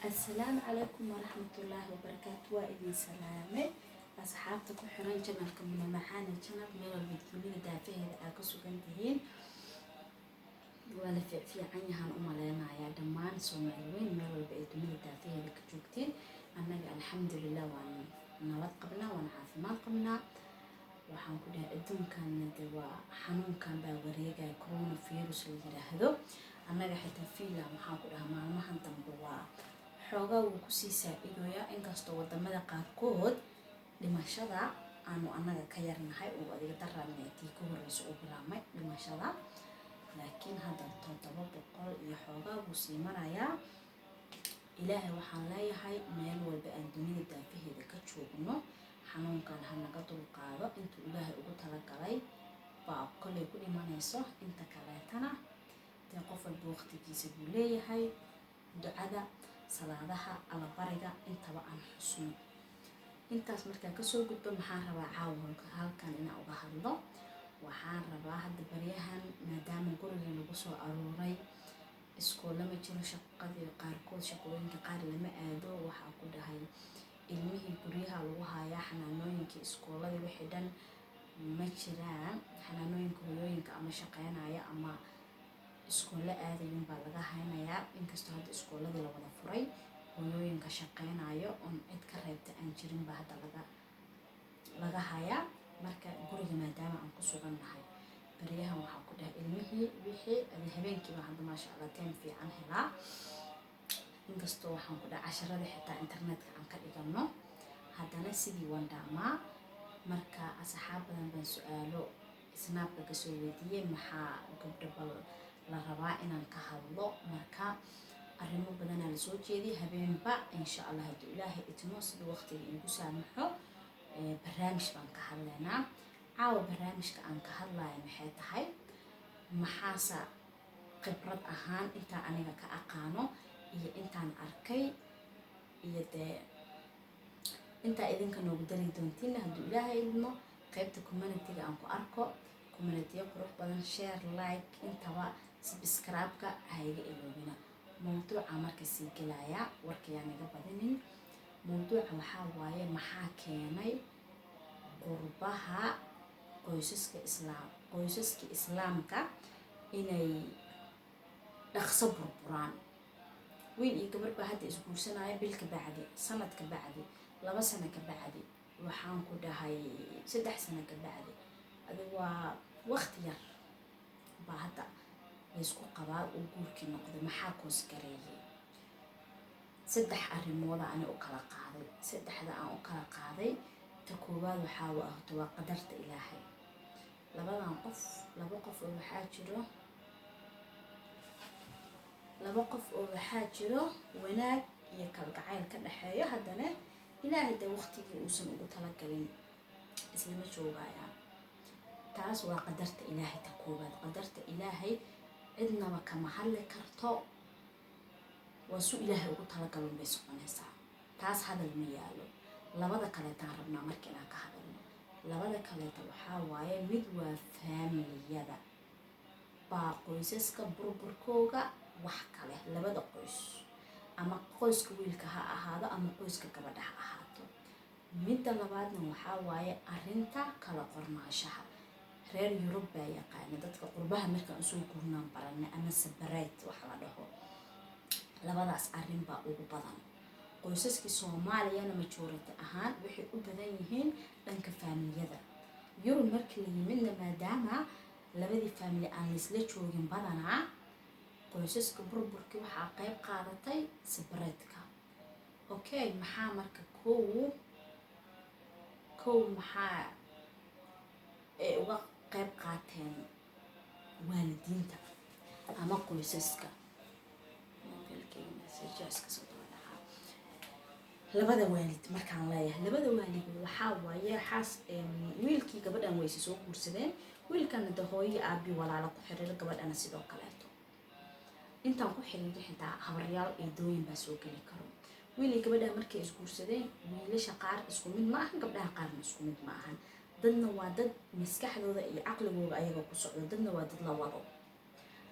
السلام عليكم ورحمة الله وبركاته. وإذن سلامة أصحابتك وحران جنالكم من المحانة جنال ميلا الفيديوين دافعه أكسو كنتهين ولا في عنيها الأمالينا يا دمان سومعيوين ميلا الفيديوين دافعه لكجوكتين أنك الحمد لله وأن نوات قبلنا وأن عافمات قبلنا waxaan ku dhahay adduunkan waa xanuunkan baa wareegaya coronavirus la yiraahdo annaga xitaa fiila waxaan ku dhahay maalmahan dambe waa xoogaa uu ku sii saacidooya inkastoo wadamada qaarkood dhimashada aanu annaga ka yarnahay oo adiga daraameetii ka horeysa u bilaabmay dhimashada laakiin hadda 700 iyo xoogaa uu sii marayaa ilaahay waxaan leeyahay meel walba aan dunida daafaheeda ka joogno xanuunkan hanaga dulqaado intuu ilaahay ugu talagalay baa kolay ku dhimanayso inta kaleetana dee qof walba waqtigiisa buu leeyahay ducada salaadaha alla bariga intaba aan xusno intaas markaan kasoo gudbo maxaan rabaa caawa halkan inaan uga hadlo waxaan rabaa hadda baryahan maadaama guriga lagu soo aruuray iskool lama jiro shaqadii qaarkood shaqooyinka qaar lama aado waxaa ku dhahay ilmihii guryaha lagu hayaa xanaanooyinka iskooladii wixii dhan ma jiraan xanaanooyinka hooyooyinka ama shaqeynaya ama iskoolla aadayun baa laga haynayaa inkastoo hadda iskooladii la wada furay hooyooyinka shaqeynayo oon cid ka reebta aan jirin baa hadda laga hayaa marka guriga maadaama aan ku sugan nahay baryahan waxaa ku dhahay ilmihii wixii habeenkiiba hadda maasha allah teen fiican helaa inkastoo waxaan ku dhahay casharada xitaa internetka aan ka dhigano haddana sidii waan dhaamaa marka asxaab badan baan su-aalo snaapka kasoo weydiiyey maxaa gabdho bal la rabaa inaan ka hadlo marka arrimo badanaa lasoo jeediyay habeenba insha allah hadduu ilaahay idmo sida waqtiga iigu saamaxo barnaamij baan ka hadlaynaa caawa barnaamijka aan ka hadlayo maxay tahay maxaase khibrad ahaan intaa aniga ka aqaano iyo intaan arkay iyo dee intaa idinka noogu dari doontiin hadduu ilaahay idmo qaybta community-ga aan ku arko community qurux badan share like intaba subscribe-ka hayga iloobina mawduuca marka sii gelaya warkayaan naga badinin mawduuca waxaa waaye maxaa keenay qurbaha qoysaska islaamka inay dhaqso burburaan wiil iyo gabar baa hadda isguursanaya bil ka bacdi sanad ka bacdi 2 sano ka bacdi waxaan ku dhahay 3 sano ka bacdi adiga waa waqti yar baa hadda isku qabaa oo guurkii noqday maxaa koos gareeyay 3 arrimood aan u kala qaaday 3da aan u kala qaaday ta koowaad waxaa waa qadarta ilaahay laba qof oo waxaa jiro wanaag iyo kalgacayl ka dhaxeeyo haddana ilaahay dee waqtigii uusan ugu talagalin islama joogayaan taas waa qadarta ilaahay ta koowaad qadarta ilaahay cidnaba kama hadli karto waa su ilaahay ugu talagalin bay soconaysaa taas hadal ma yaalo labada kaleetaan rabnaa marka inaan ka hadalno labada kaleeta waxaa waaye mid waa faamiliyada baa qoysaska burburkooga wax kale labada qoys ama qoyska wiilka ha ahaado ama qoyska gabadha ha ahaato midda labaadna waxaa waaye arrinta kala qornaashaha reer Yurub baa yaqaana dadka qurbaha markaan soo gurnaan baranay ama separate waxa la dhaho labadaas arrin baa ugu badan qoysaskii Soomaaliyana majority ahaan waxay u badan yihiin dhanka faamiliyada Yurub markii la yimidna maadaama labadii faamili aan isla joogin badanaa qoysaska burburkii waxaa qayb qaadatay separate-ka okay maxaa marka kow maxaa ay uga qayb qaateen waalidiinta ama qoysaska labada waalid markaan leeyahay labada waalid waxaa waaye wiilkii gabadhan wayse soo guursadeen wiilkana de hooyo aabi walaalo ku xiriir gabadhana sidoo kaleeto intaan ku xiriir xitaa habaryaal eedooyin baa soo geli karo wiilii gabadha markay isguursadeen wiilasha qaar isku mid ma ahan gabdhaha qaarna isku mid ma ahan dadna waa dad maskaxdooda iyo caqligooda ayaga ku socdo dadna waa dad la wado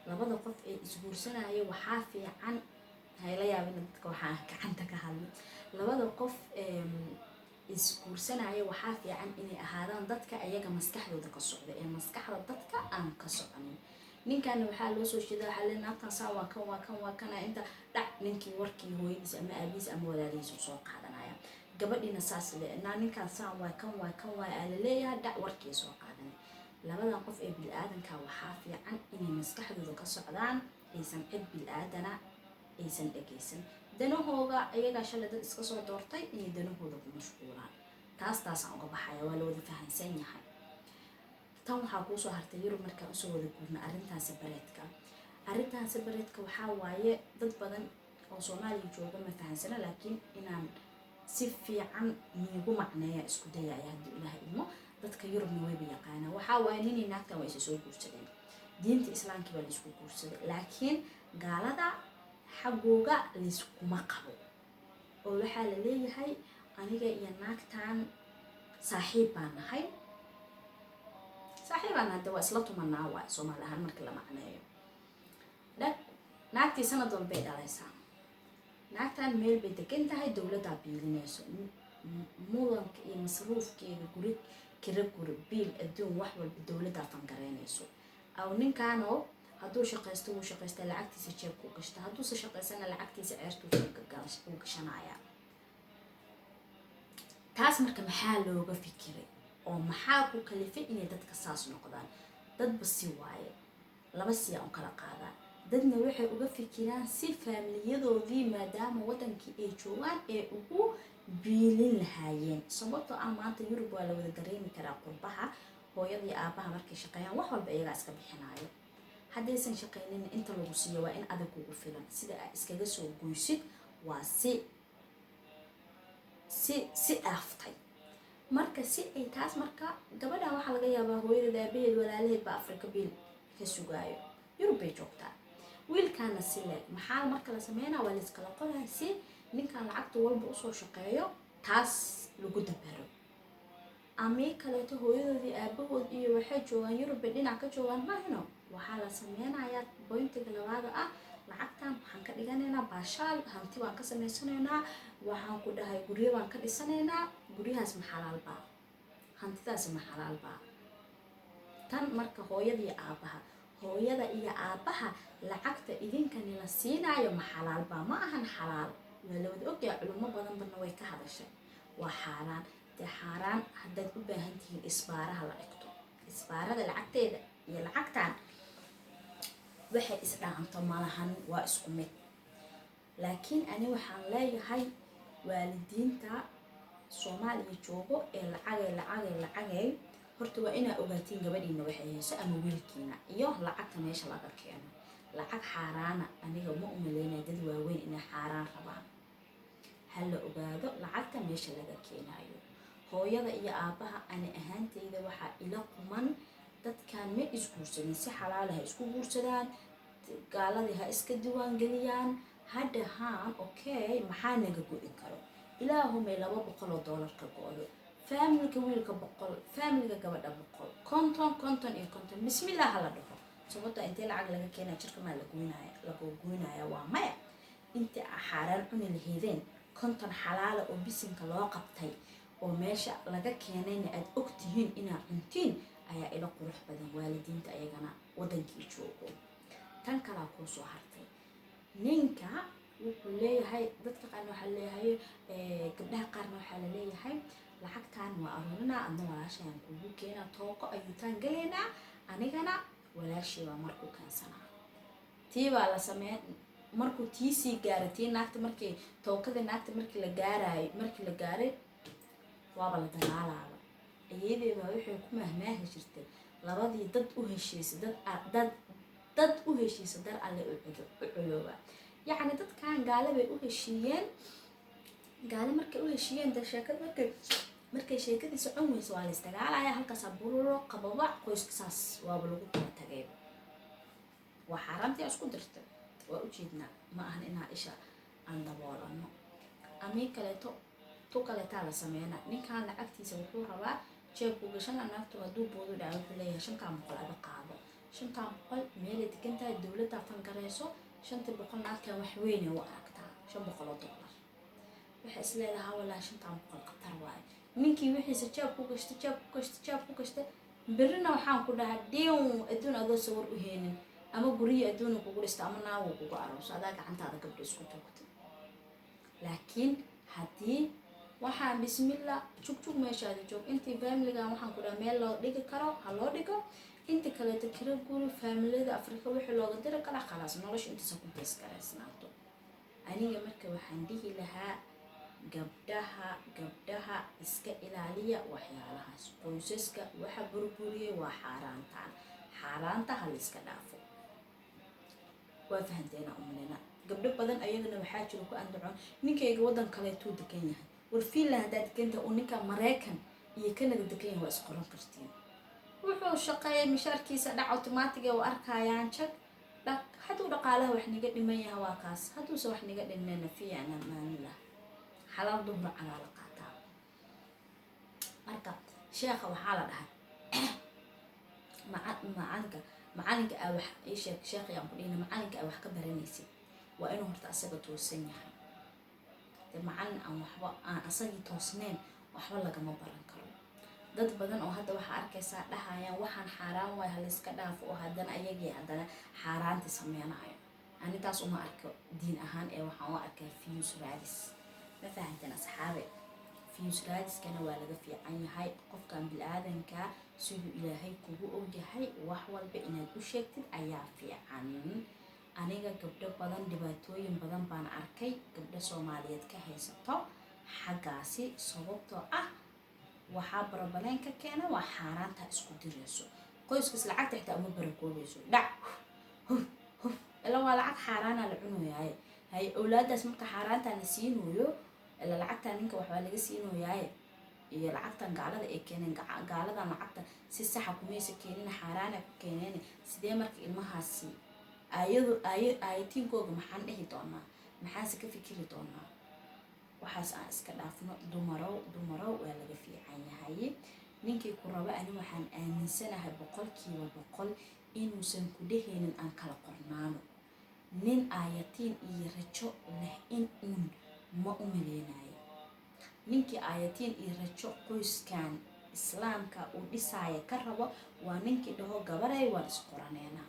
labada qof ee isguursanaya waxaa fiican hayla yaabina dadka waxaan gacanta ka hadlay labada qof isguursanaya waxaa fiican inay ahaadaan dadka ayaga maskaxdooda ka socda ee maskaxda dadka aan ka soconin. ninkana waxaa loo soo jeeda waxaa le naagtan saa waa kana inta dhac ninkii warkii hooyadiis ama aabiis ama walaalihiis soo qaadanaya. gabadhiina saas le ninkan saan waa kan aa laleeyahay dhac warkii soo qaadanay. labadan qof ee bil-aadanka waxaa fiican inay maskaxdooda ka socdaan, aysan cid bil-aadana aysan dhegaysan. danahooga ayagaa shalay dad iska soo doortay inay danahooda ku mashquulaan. taasaan uga baxaya, waa la wada fahansan yahay. tan waxaa kuusoo hartay Yurub markaan usoo wada guurna arrintaasi bareedka waxaa waaye dad badan oo Soomaaliya jooga ma fahansana, laakiin inaan si fiican niigu macneeya isku dayaya haddii Ilaahay idmo. dadka Yurubna wayba yaqaanaa. waxaa waaye ninii naagtan waa isa soo guursadeen, diinta islaamka baa laisku guursaday, laakiin gaalada xaggooga layskuma qabo oo waxaa la leeyahay aniga iyo naagtan saaxiib baan nahay. saaxiibaan hadda waa isla tumanaa waay Soomaali ahaan marka la macneeyo. naagtii sanad walbay dhalaysaa, naagtan meel bay degan tahay, dowladdaa biilinayso mudanka iyo masruufkeeda guri kira guri biil adduun wax walba dowladdaa fangareynayso. aw ninkaanoo hadduu shaqaysto wuu shaqaystaa, lacagtiisa jeebkuu gashta, hadduuse shaqaysana lacagtiisa ceertuu gashanaya. taas marka maxaa looga fikiray oo maxaa ku kalifay inay dadka saas noqdaan? dadba si waaye, laba si aan kala qaadaa. dadna waxay uga fikiraan si faamiliyadoodii maadaama wadankii ay joogaan ee ugu biilin lahaayeen. sababtoo ah maanta Yurub waa la wada dareemi karaa qurbaha, hooyada iyo aabaha markay shaqeeyaan wax walba iyagaa iska bixinaayo. haddaysan shaqaynin inta lagu siiyo waa in adag ugu filan, sida aad iskaga soo goysid waa si aaftay. marka si ay taas marka gabadhan waxaa laga yaabaa hooyadeed aabaheed walaalaheed baa Afrika biil ka sugaayo, Yurub bay joogtaa. wiilkaana si leeg maxaa marka la sameynaa waa layskala qoraa si ninkan lacagta walba usoo shaqeeyo taas lagu dabaro. amii kaleeto hooyadoodii aabahood iyo waxay joogaan Yurub bay dhinac ka joogaan mahino, waxaa la sameynayaa bointiga labaada ah lacagtan waxaan ka dhiganaynaa baashaal, hanti baan ka samaysanaynaa, waxaan ku dhahay guryo baan ka dhisanaynaa. guryahaas ma xalaal baa? hantidaas ma xalaal baa? tan marka hooyada iyo aabaha lacagta idinkani la siinaayo ma xalaal baa? ma ahan xalaal. waa la wada ogyahay, culimo badan badna way ka hadashay. waa xaaraan. dee xaaraan haddaad u baahan tihiin isbaaraha la dhigto. isbaarada lacagteeda iyo lacagtan waxay isdhaanto malahan, waa isku mid. laakiin ani waxaan leeyahay waalidiinta Soomaaliya joogo ee lacagay horta waa inaa ogaatiin gabadhiina waxay hayso ama wiilkiina iyo lacagta meesha laga keeno. lacag xaaraana aniga ma umaleynaya dad waaweyn inay xaaraan rabaan. hala ogaado lacagta meesha laga keenayo. hooyada iyo aabaha ani ahaanteyda waxaa ila quman dadkan ma isguursadin, si xalaal ha isku guursadaan, gaaladii ha iska diwaan geliyaan, hadhahaan okay maxaa naga go'i karo? ilaahumay $200 ka go'do, faamilka wiilka 100, faamilka gabadha 100, konton bismillah hala dhaho. sababta intee lacag laga keenaa jirka maa lagu goynaya? waa maya. inta xaaraan cuni laheedeen 50 xalaala oo bisinka loo qabtay oo meesha laga keenayna aad ogtihiin inaad cuntiin ayaa ila qurux badan. waalidiinta ayagana wadankii joogo. tan kalaa kuu soo hartay, ninka wuxuu leeyahay, dadka qaarna waxaa leeyahay gabdhaha qaarna waxaa la leeyahay lacagtan waa aruurinaa, adna walaashayaan kugu keenaa, tooqo ayuutaan galaynaa, anigana walaashii baa markuu keensanaa. tii baa la sameyn markuu tiisii gaaray, tii naagta markii tookada naagta markii la gaaray waaba la dagaalaaba. iyadeebaa waxay ku mahmaahi jirtay labadii dad u heshiisay dad u heshiisa dar alle u culooba. yacni dadkan gaale bay u heshiiyeen, gaale markay u heshiiyeen dee sheekad markay sheekadii socon weyso waa la isdagaalaya, halkaasaa buluro qababa qoyska saas waaba lagu kala tagay. waa xaaraantii isku dirtay, waa ujeednaa, ma ahan inaa isha aan daboolano. amii kaleeto tu kaleetaa la sameynaa. ninkan lacagtiisa wuxuu rabaa jeebku gashana, naagtu hadduu boodu dhaca wuxuu leeyahay 500 ada qaado. 500 meelay degan tahay, dowladdaa fangareyso, shantii boqol naagtan wax weyne u aragtaa $500 waxay isleedahay walaa 500 qatar waaye ninkii wixiisa jaab ku gashta berrina waxaan ku dhahaa diin adduun adoo sawir u heenin ama guriyo adduun kugu dhista ama naawo kugu arooso adaa gacantaada gabdho isku joogta laakiin haddii waxaan bismillah jugjug meeshaada joog intii familigan waxaan ku dhahaa meel loo dhigi karo ha loo dhigo inta kaleeta kala guri familiyada Afrika wixii looga diri karaa khalaas nolosha intaas ku bees garaysnaato aniga marka waxaan dhihi lahaa gabdhaha iska ilaaliya waxyaalahaas qoysaska waxa burburiyay waa xaaraanta hal iska dhaafo waa fahanteena umleena gabdho badan ayagana waxaa jiro ku andacon ninkayga wadan kale tuu degan yahay war fiila hadaad deganta oo ninka Mareykan iyo Canada degan yahay waa isqoran kartiin wuxuu shaqeeyay mishaarkiisa dhac automatic oo arkayaan jag haduu dhaqaalaha wax niga dhiman yahay waa kaas haduusa wax niga dhinana fiicna maamula xalaal dumar ala la qaataa marka sheekha waxaa la dhahay macalinka aa wax ay sheekh yaan ku dhina macalinka aa wax ka baranaysid waa inuu horta asaga toosan yahay macalin aan waxba aan asagii toosneen waxba lagama baran karo dad badan oo hadda waxa arkaysaa dhahayaan waxaan xaaraan waay hal iska dhaafo oo haddana ayagii haddana xaaraanti sameynaayo ani taas uma arko diin ahaan ee waxaan u arkaa fiyus raadis ma fahanteen asxaabe fiyus raadiskana waa laga fiican yahay qofkan bilaadanka siduu ilaahay kugu og yahay wax walba inaad u sheegtid ayaa fiican aniga gabdho badan dhibaatooyin badan baan arkay gabdho Soomaaliyeed ka haysato xagaasi sababtoo ah waxaa barabaleen ka keena waa xaaraanta isku dirayso qoyskiis lacagta xitaa uma barakoobayso dhac ila waa lacag xaaraana la cunayaay hay awlaadaas marka xaaraanta la siinayo ila lacagta ninka waxba laga siinayaay iyo lacagtan gaalada ay keeneen gaaladan lacagta si sax ah kumaysa keenin xaaraana ku keeneen sidee marka ilmahaasi ayatiinkooga maxaan dhihi doonaa maxaanse ka fikiri doonaa waxaas aan iska dhaafno dumarow waa laga fiican yahay ninkii ku raba ani waxaan aaminsanahay 100% inuusan ku dheheenin aan kala qornaano nin ayatiin iyo rajo leh in ma u maleenayo ninkii ayatiin iyo rajo qoyskan islaamka uu dhisaya ka rabo waa ninkii dhaho gabaray waan isqoraneena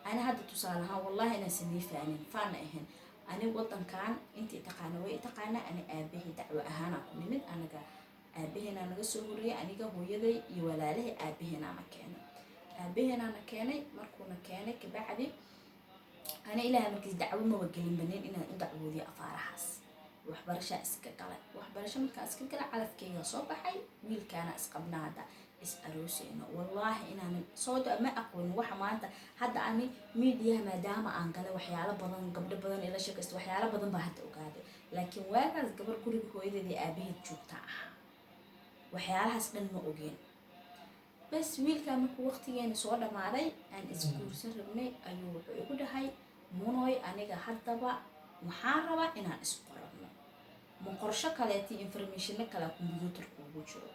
أنا هذا تصالها والله أنا سني فانا إهن أنا وطن كان أنت تقانا ويتقانا أنا أبيه دعوة أهانا كل من أنا أبيهنا أنا جسوري أنا جهو يدي يولاله أبيهنا مكاني مركونا كانك بعدي أنا إلى مركز دعوة موجهين بنين إن دعوة ذي أفارحس وحبرشة إسكالة وحبرشة مكان إسكالة على فكية صباحي ويل كان إسقبنا هذا isarooseeno wallahi inaan soo ma aqoon waxa maanta hadda ani media maadaama aan galay waxyaalo badan gabdho badan ila sheekaysto waxyaalo badan baa hadda ogaaday laakiin waagaas gabar guriga hooyadeedii aabaheed joogta ah waxyaalahaas dhan ma ogeen bas wiilka markuu waqtigeena soo dhamaaday aan isguursan rabnay ayuu wuxuu igu dhahay munoy aniga haddaba waxaan rabaa inaan isqorano ma qorsho kaleetii information kale computerka ugu jiro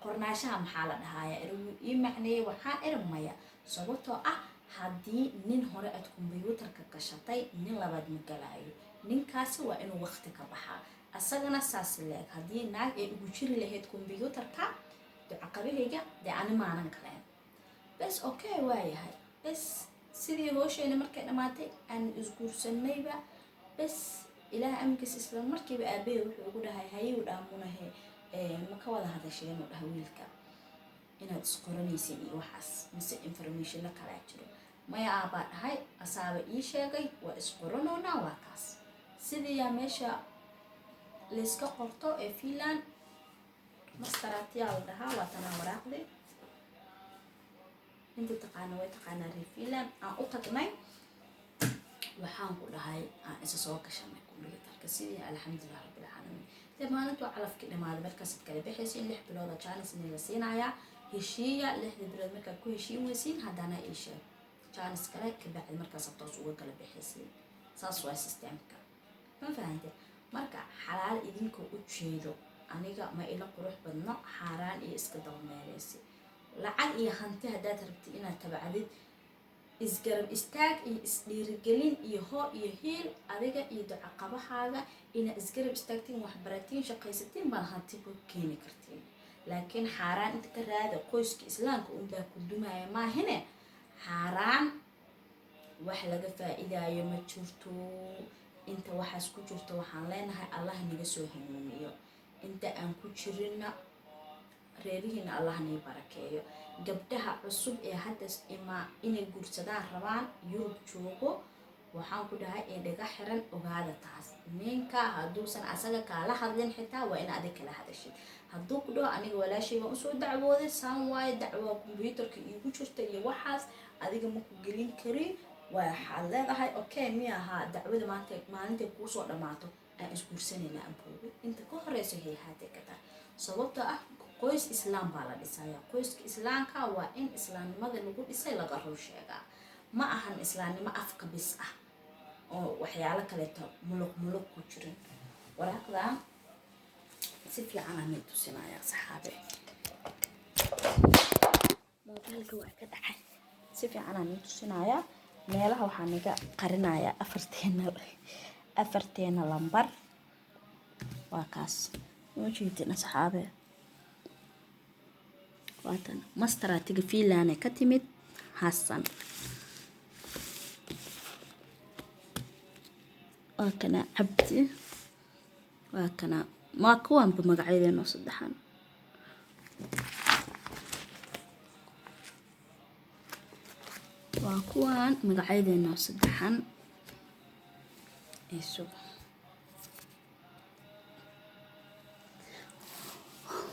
qornaashaha maxaa la dhahayaa ii macneeyay waxaan irmaya sababtoo ah haddii nin hore aad computerka gashatay nin labaad ma galaayo ninkaasi waa inuu waqti ka baxaa asagana saas leeg haddii naag ay ugu jiri lahayd computerka ducaqabahayga dee ani maanan galeen bas okay waayahay bas sidii hooshayna markay dhammaatay aan isguursanayba bas ilaah amkiis isla markiiba aabahay wuxuu ugu dhahay hayuu dhaamunahe ma ka wada hadasheen oo dhahay wiilka inaad isqoranaysiin iyo waxaas mise information la kala jiro maya aabaa dhahay asaaba ii sheegay waa isqoranoona waa kaas sidii yaa meesha layska qorto ee Finland mastaraatiyaal dhahaa waa tanaa waraaqdi inta taqaana way taqaanaa reer Finland aan u tagnay waxaan ku dhahay aan isa soo gashanay computerka sidii alxamdulillah rabbil caalamiin maalintu calafkii dhamaaday markaas kala bixaysa 6 bilood oo chance la siinayaa heshiiya 6 bilood marka ku heshiin weysiin hadana ay sheeg chance kale ka bacdi markaas toos uga kala bixaysa saas waa systemka ma fahanteen marka xalaal idinka u jeedo aniga ma ila qurux badno xaaraan iyo iska dawmeeleysi lacag iyo hanti hadaad rabtid inaad tabacdid isgarab istaag iyo isdhiirigelin iyo hoo iyo hiil adiga iyo ducaqabahaaga inaad isgarab istaagtiin waxbaratiin shaqaysatiin baan hanti ku keeni kartiin laakiin xaaraan inta ka raada qoyska islaamka unbaa ku dumaya maahine xaaraan wax laga faa'iidaayo ma jirto inta waxaas ku jirto waxaan leenahay allah naga soo hanuuniyo inta aan ku jirinna reerihiina allah nii barakeeyo gabdhaha cusub ee hadda inay guursadaan rabaan yurub joogo waxaan ku dhahay ee dhaga xiran ogaada taas ninka hadduusan asaga kaala hadlin xitaa waa in adig kala hadashid hadduu ku dhaho aniga walaashay baan usoo dacwooday saan waaye dacwaa kombyuutarka iigu jirta iyo waxaas adiga ma ku gelin karin waxaad leedahay okay miya ahaa dacwada maalintay kuu soo dhammaato aan isguursanayna aboogo inta ka horeysa hayhaatay ka tahay sababtoo ah qoys islaam baa la dhisaya qoyska islaamka waa in islaamnimada lagu dhisay laga run sheegaa ma ahan islaamnimo afka bis ah oo waxyaalo kaleeto muluq ku jirin waraaqdan si fiican aan tusinaya saxaabe moobilka waa ka dhacay si fiican aan tusinaya meelaha waxaan naga qarinaya afarteena lambar waa kaas oo jeedina saxaabe waatan masteratiga Finland ka timid Hassan waa kana Cabdi waa kana ma kuwan magacaydeen oo saddexan waa kuwan magacaydeen oo saddexan isu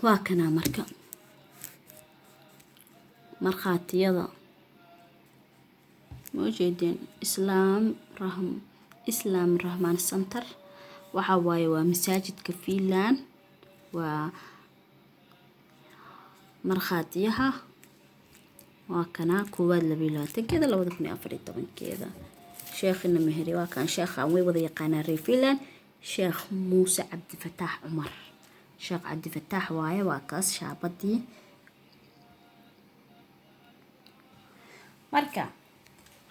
waa kana marka markhaatiyada موجودين إسلام رحمن سنتر وحواي ومساجد كفيلان ومرخاتيها وكنا كواد لبيلاتن كذا لو ذكني أفريد طبعا كذا شيخنا مهري وكان شيخ عمي وضي قناري فيلان شيخ موسى عبد الفتاح عمر شيخ عبد الفتاح واي واكاس شعبتي marka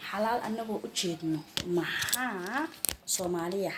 xalaal anagoo u jeedno maxaa Soomaaliya